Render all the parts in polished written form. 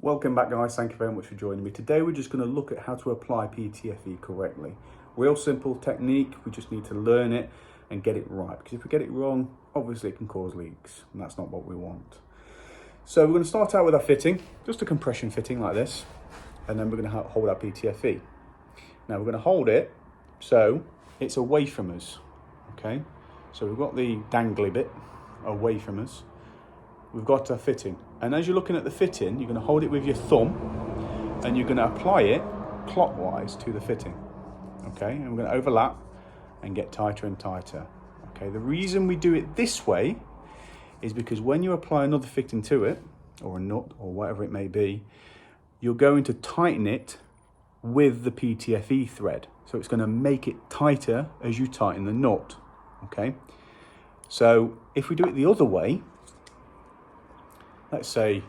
Welcome back guys, thank you very much for joining me. Today we're just going to look at how to apply PTFE correctly. Real simple technique, we just need to learn it and get it right, because if we get it wrong, obviously it can cause leaks and that's not what we want. So we're going to start out with our fitting, just a compression fitting like this, and then we're going to hold our PTFE. Now we're going to hold it so it's away from us, okay? So we've got the dangly bit away from us. We've got our fitting, and as you're looking at the fitting, you're going to hold it with your thumb and you're going to apply it clockwise to the fitting, okay? And we're going to overlap and get tighter and tighter, okay? The reason we do it this way is because when you apply another fitting to it, or a nut or whatever it may be, you're going to tighten it with the PTFE thread. So it's going to make it tighter as you tighten the nut, okay? So if we do it the other way, let's say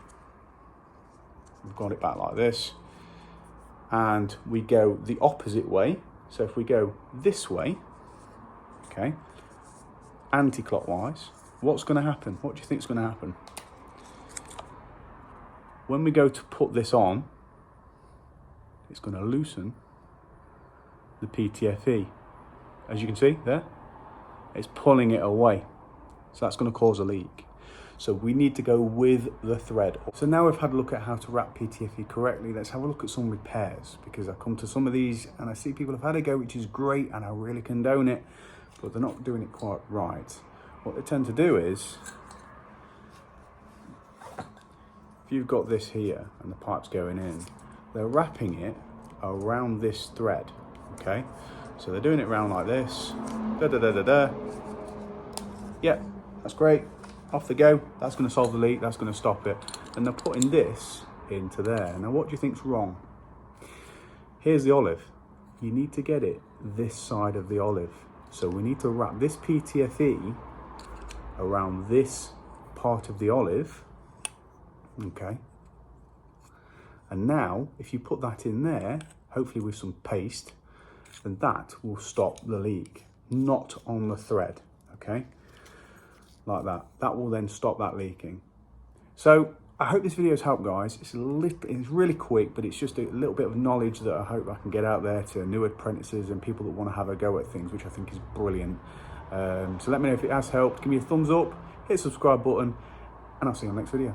we've got it back like this and we go the opposite way. So if we go this way, okay, anti-clockwise, what's going to happen? What do you think is going to happen? When we go to put this on, it's going to loosen the PTFE. As you can see there, it's pulling it away. So that's going to cause a leak. So we need to go with the thread. So now we've had a look at how to wrap PTFE correctly, let's have a look at some repairs, because I come to some of these and I see people have had a go, which is great, and I really condone it, but they're not doing it quite right. What they tend to do is, if you've got this here and the pipe's going in, they're wrapping it around this thread, okay? So they're doing it around like this, yeah, that's great. Off they go, that's going to solve the leak, that's going to stop it. And they're putting this into there. Now what do you think's wrong? Here's the olive. You need to get it this side of the olive. So we need to wrap this PTFE around this part of the olive, okay? And now, if you put that in there, hopefully with some paste, then that will stop the leak, not on the thread, okay? Like that. That will then stop that leaking. So I hope this video has helped, guys. It's really quick, but it's just a little bit of knowledge that I hope I can get out there to new apprentices and people that want to have a go at things, which I think is brilliant. So let me know if it has helped. Give me a thumbs up, hit the subscribe button, and I'll see you on the next video.